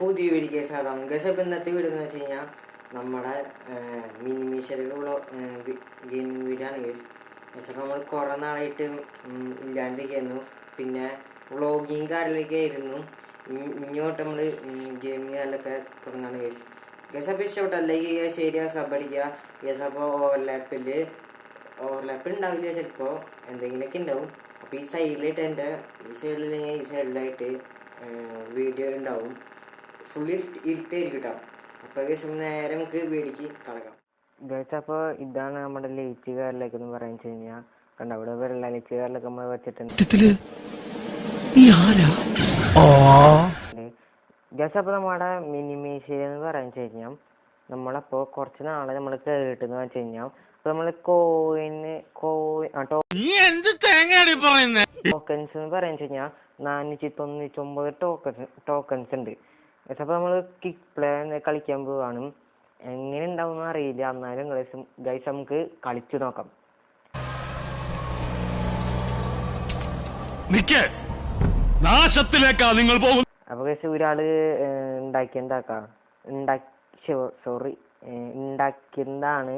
പുതിയ വീഡിയോ സാധാ ഗസപ്പ് ഇന്നത്തെ വീഡിയോ എന്ന് വെച്ച് കഴിഞ്ഞാൽ നമ്മുടെ മിനിമീഷലുള്ള ഗെയിമിംഗ് വീഡിയോ ആണ് ഗസ്. ഗസപ്പ് നമ്മൾ കുറേ നാളായിട്ട് ഇല്ലാണ്ടിരിക്കുന്നു. പിന്നെ വ്ളോഗിങ് കാര്യങ്ങളൊക്കെ ആയിരുന്നു. ഇങ്ങോട്ട് നമ്മൾ ഗെയിമിങ് കാര്യങ്ങളൊക്കെ തുടങ്ങാണ് ഗസ്. ഗസപ്പ് ഇഷ്ടപ്പെട്ട ലൈക്ക് ചെയ്യുക, ഷെയർ ചെയ്യുക, സബ് അടിക്കുക. ഗസപ്പ് ഓവർലാപ്പ് ഉണ്ടാവില്ല, ചിലപ്പോൾ എന്തെങ്കിലുമൊക്കെ ഉണ്ടാവും. അപ്പോൾ ഈ സൈഡിലായിട്ട് എൻ്റെ ഈ സൈഡിലില്ലെങ്കിൽ ഈ സൈഡിലായിട്ട് വീഡിയോ ഉണ്ടാവും. ഫുള്ളി ഇരുട്ടായിരിക്കും കേട്ടോ. അപ്പോൾ നേരെ നമുക്ക് വീടിക്ക് കടക്കാം ഗൈസ്. അപ്പോൾ ഇതാണ് നമ്മുടെ ലൈറ്റ് കാറിലേക്ക് എന്ന് പറഞ്ഞു കഴിഞ്ഞാൽ കണ്ട അവിടെ വെള്ള ലൈറ്റ് കാറിലൊക്കെ നമ്മൾ വെച്ചിട്ടുണ്ട് ഗൈസ്. അപ്പോൾ നമ്മുടെ മിനിമേഷൻ എന്ന് പറഞ്ഞു കഴിഞ്ഞാൽ നമ്മളപ്പോൾ കുറച്ച് നാളെ നമ്മൾ കേട്ടെന്ന് വെച്ച് കഴിഞ്ഞാൽ അപ്പോൾ നമ്മൾ ടോക്കൻസ് എന്ന് പറഞ്ഞു കഴിഞ്ഞാൽ 499 ടോക്കൺസ് ഉണ്ട്. അപ്പോൾ നമ്മൾ കിക്ക് പ്ലേ കളിക്കാൻ പോവാണ്. എങ്ങനെ ഉണ്ടാവും അറിയില്ല, എന്നാലും ഗൈസ് നമുക്ക് കളിച്ചു നോക്കാം. അപ്പൊ ഗൈസ് ഒരാള് ഉണ്ടാക്കിയതാണ്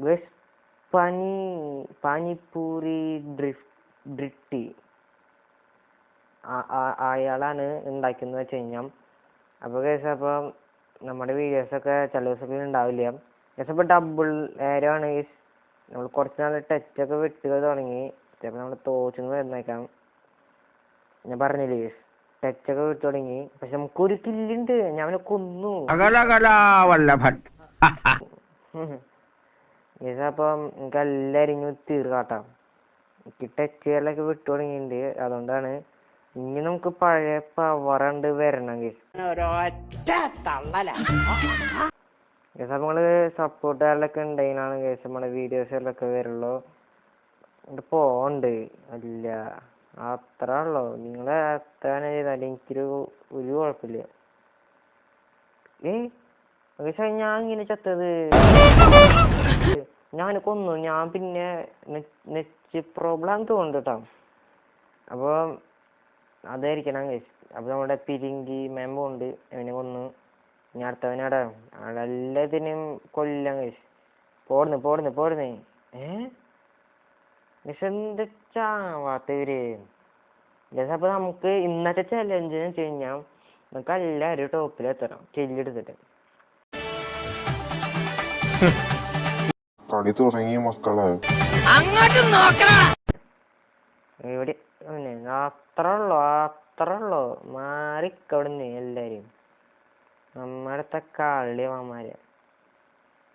ഗൈസ് പാനിപൂരി ഡ്രിട്ടി. അയാളാണ് ഉണ്ടാക്കിയെന്ന് വെച്ച് കഴിഞ്ഞാൽ. അപ്പോൾ ഗൈസ് അപ്പം നമ്മുടെ വീഡിയോസൊക്കെ ചില ദിവസമൊക്കെ ഉണ്ടാവില്ല ഗൈസ്. അപ്പോൾ ഡബിൾ ഏരോ ആണ് ഗൈസ്. നമ്മൾ കുറച്ച് നാൾ ടച്ചൊക്കെ വിട്ടുക തുടങ്ങി. ചിലപ്പോൾ നമ്മൾ തോച്ചെന്ന് വരുന്നേക്കാം. ഞാൻ പറഞ്ഞില്ലേ ഗൈസ്, ടച്ചൊക്കെ വിട്ടു തുടങ്ങി. പക്ഷെ നമുക്കൊരു കില്ലുണ്ട്, ഞാൻ അവനെ കൊന്നു ഗൈസ്. അപ്പം എനിക്ക് എല്ലാവരും ഇങ്ങനെ തീർക്കാട്ടാം. എനിക്ക് ടച്ചുകളിലൊക്കെ വിട്ടു തുടങ്ങിയിട്ടുണ്ട്. അതുകൊണ്ടാണ് ഇനി നമുക്ക് പഴയ പവറുണ്ട് വരണം ഗൈസ്. നമ്മള് സപ്പോർട്ടുകാരിലൊക്കെ ഉണ്ടെങ്കിലാണ് ഗൈസ് നമ്മുടെ വീഡിയോസിലൊക്കെ വരുള്ളൂ. പോണ്ട് അല്ല അത്ര ഉള്ളു. നിങ്ങള് എത്ര ചെയ്താലും എനിക്കൊരു കുഴപ്പമില്ല. പക്ഷെ ഞാൻ ഇങ്ങനെ ചത്തത് ഞാൻ കൊന്നു. ഞാൻ പിന്നെ നെറ്റ് പ്രോബ്ലം തോന്നുന്നു കേട്ടോ. അപ്പൊ അതായിരിക്കണം ഗൈസ്. അപ്പൊ നമ്മുടെ പിരിങ്കി മെമ്പോ ഉണ്ട്, അവനെ കൊന്നു. ഇനി അടുത്തവനാടാ എല്ലാത്തിനും കൊല്ലാം ഗൈസ്. പോടുന്നേ പക്ഷെ എന്താ ചാവാത്തവര് ഗൈസ്. അപ്പൊ നമുക്ക് ഇന്നത്തെ ചലഞ്ച് എന്ന് വെച്ച് കഴിഞ്ഞാൽ നമുക്ക് എല്ലാവരും ടോപ്പിലെത്തണം ചെല്ലെടുത്തിട്ട്. കളി തുടങ്ങി മക്കളെ, ഇവിടെ അത്ര ഉള്ളു മാറിക്കവിടുന്ന് എല്ലാരും. നമ്മടത്തെ കളിയമ്മമാര്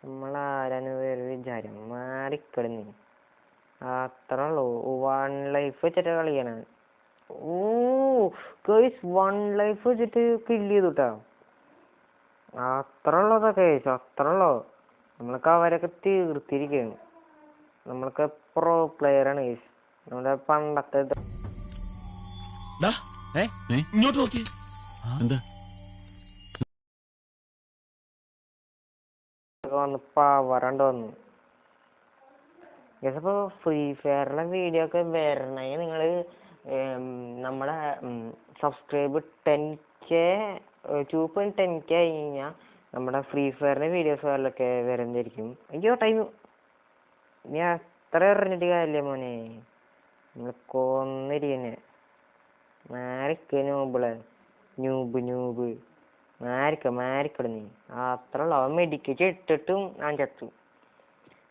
നമ്മളാരാന്ന് വേറെ വിചാരം. മാറിക്കവിടുന്ന് അത്ര ഉള്ളു. 1 ലൈഫ് വെച്ചിട്ട് കളിയാണ്. ഗൈസ് 1 ലൈഫ് വെച്ചിട്ട് കില്ല് ചെയ്തു കേട്ടോ. അത്ര ഉള്ളതൊക്കെ ഗൈസ്, അത്ര ഉള്ളു. നമ്മളൊക്കെ അവരൊക്കെ തീർത്തിരിക്കുകയാണ്. നമ്മളൊക്കെ പ്രോ പ്ലെയർ ആണ് ഗൈസ്. നമ്മുടെ പണ്ടത്തെ പവറണ്ട് വന്നു ഗൈസ്. അപ്പോൾ ഫ്രീ ഫയറിലെ വീഡിയോ ഒക്കെ വരണമെങ്കിൽ നിങ്ങൾ നമ്മുടെ സബ്സ്ക്രൈബ് 10K 2.10K ആയി കഴിഞ്ഞാൽ നമ്മുടെ ഫ്രീ ഫയറിന്റെ വീഡിയോസുകളിലൊക്കെ വരുന്നതായിരിക്കും. അയ്യോ ടൈം നീ അത്ര എറിഞ്ഞിട്ട് കാര്യമില്ല മോനെ, നിങ്ങൾ കൊന്നിരിക്കന്നെ. ന്യൂബ് മാരിക്കട നീ അത്ര ഉള്ളു. അവൻ മെഡിക്കറ്റ് ഇട്ടിട്ടും ഞാൻ ചത്തു.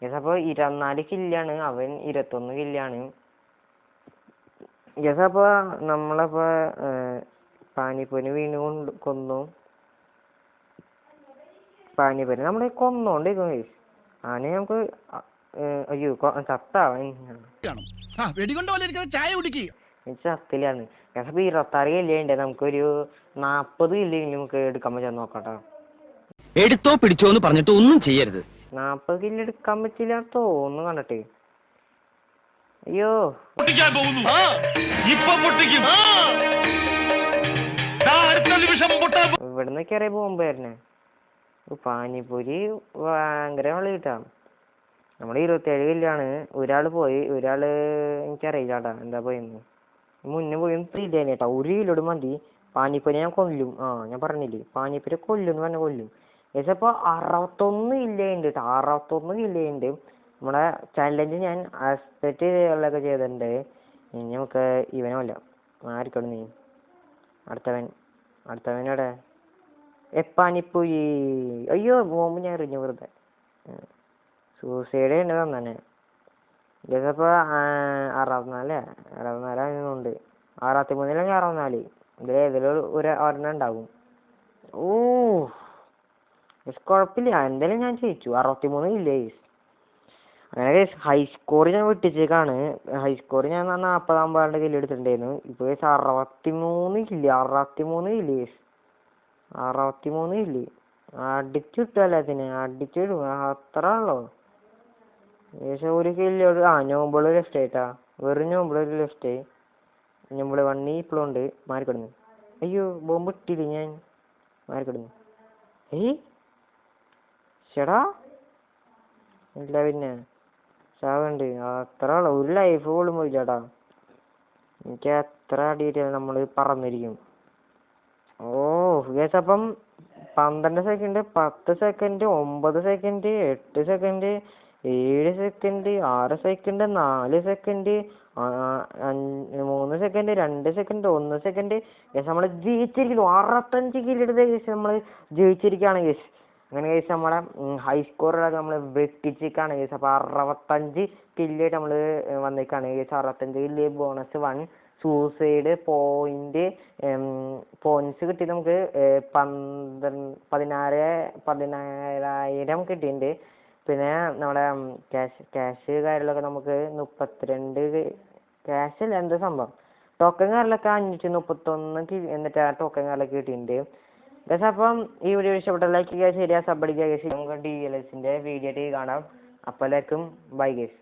ഗൈസ് അപ്പോൾ 24 കില്ലാണ്, അവൻ 21 കില്ലാണ് ഗൈസ്. അപ്പോൾ നമ്മളപ്പോ പാനിപ്പൂരി വീണ്ടും കൊന്നു. പാനിപ്പൂരി നമ്മളെ കൊന്നോണ്ടിരിക്കും ഗൈസ്. ആനെ നമുക്ക് അയ്യോ ചത്താവൻ ചത്തിലാണ്. അപ്പൊ 26 കില്ലുണ്ട്. നമുക്കൊരു 40 കില്ല് നമുക്ക് എടുക്കാൻ പറ്റാൻ നോക്കട്ടോ. എടുത്തോ പിടിച്ചോന്ന് പറഞ്ഞിട്ട് ഒന്നും ചെയ്യരുത്. 40 കില്ല് എടുക്കാൻ പറ്റില്ല തോന്നുന്നു കണ്ടിട്ട്. അയ്യോ ഇവിടുന്നൊക്കെ അറിയ പോകുമ്പോ വരുന്നേ. പാനിപ്പൂരി ഭയങ്കര വളി കിട്ടാം. നമ്മുടെ 27 കില്ലാണ്. ഒരാള് പോയി, ഒരാള് എനിക്കറിയില്ലാട്ടാ എന്താ പോയെന്ന്. മുന്നേ പോയി ഇല്ലേട്ടാ. 1 കിലോട് മതി. പാനിപ്പൂരി ഞാൻ കൊല്ലും. ഞാൻ പറഞ്ഞില്ലേ പാനിപ്പൂരി കൊല്ലും എന്ന് പറഞ്ഞ കൊല്ലും. ഏകദേശം ഇപ്പോൾ 61 കില്ലുണ്ട് കേട്ടോ. 61 കില്ലുണ്ട്. നമ്മുടെ ചലഞ്ച് ഞാൻ അക്സെപ്റ്റ് ഉള്ളതൊക്കെ ചെയ്തിട്ടുണ്ട്. ഇനി നമുക്ക് ഇവനെ കൊല്ലാം. ആർക്കോട് നീ അടുത്തവനോടെ പാനിപ്പൂരി. അയ്യോ ബോംബ് ഞാൻ എറിഞ്ഞു വെറുതെ. സൂസൈഡ് ഉണ്ട് തന്നെ. ഇതിപ്പോൾ 64 ഉണ്ട്. 63 അല്ലെങ്കിൽ 64 ഇതിലേതിലും ഒരെണ്ണം ഉണ്ടാവും. കുഴപ്പമില്ല, എന്തായാലും ഞാൻ ജയിച്ചു. 63 ഇല്ലേ. അങ്ങനെ ഹൈസ്കോർ ഞാൻ വെട്ടിച്ചേക്കാണ്. ഹൈസ്കോർ ഞാൻ 40-50 കില്ല് എടുത്തിട്ടുണ്ടായിരുന്നു. ഇപ്പോൾ 63 കില്ല്. 63 കില്ല് അടിച്ചു കിട്ടും. എല്ലാത്തിനെ അടിച്ചിടും. അത്ര ഉള്ളോ. ഏകദേശം ഒരു കില്ലോട് നോമ്പിള് ലെഫ്റ്റ് ആയിട്ടാ. വെറും നോമ്പിള് ലെഫ്റ്റ്. നോമ്പിള് വണ്ണി ഇപ്പോഴും ഉണ്ട്. മാറിക്കിടന്നു. അയ്യോ ബോംബ് ഇട്ടില്ല ഞാൻ. മാറിക്കിടന്നു. ചേടാ ഇല്ല പിന്നെ ചാവുണ്ട്. അത്ര ഉള്ളു. ഒരു ലൈഫ് പോലും പോയി ചേട്ടാ. എനിക്ക് എത്ര അടിയിട്ടാൽ നമ്മൾ പറന്നിരിക്കും. അപ്പം 12 second, 10 second, 9 second, 8 second, 7 second, 6 second, 4 second, 3 second, 2 second, 1 second. നമ്മൾ ജയിച്ചിരിക്കുന്നു. 65 കില്ലെടുത്ത് നമ്മൾ ജയിച്ചിരിക്കുകയാണ് കേസ്. അങ്ങനെ കേസ് നമ്മളെ ഹൈസ്കോറിലൊക്കെ നമ്മൾ വെട്ടിച്ചിരിക്കുകയാണ് കേസ്. അപ്പോൾ 65 കില്ലായിട്ട് നമ്മൾ വന്നേക്കാണ് case. 65 kill bonus 1 suicide points കിട്ടി. നമുക്ക് 17,000 കിട്ടിയിട്ടുണ്ട്. പിന്നെ നമ്മുടെ ക്യാഷ് കാര്യങ്ങളൊക്കെ നമുക്ക് 32 ക്യാഷ് അല്ല എന്താ സംഭവം. ടോക്കൺ കാര്യങ്ങളൊക്കെ 531 എന്നിട്ട് ആ ടോക്കൺ കാര്യങ്ങളൊക്കെ കിട്ടിയിട്ടുണ്ട്. അപ്പം ഈ വീഡിയോ ഇഷ്ടപ്പെട്ട ലൈക്ക് ചെയ്യുക, ശരിയാ സബ് അടിക്കുക. നമുക്ക് DLSന്റെ വീഡിയോ ആയിട്ട് കാണാം. അപ്പോൾ എല്ലാവർക്കും ബൈ ഗൈസ്.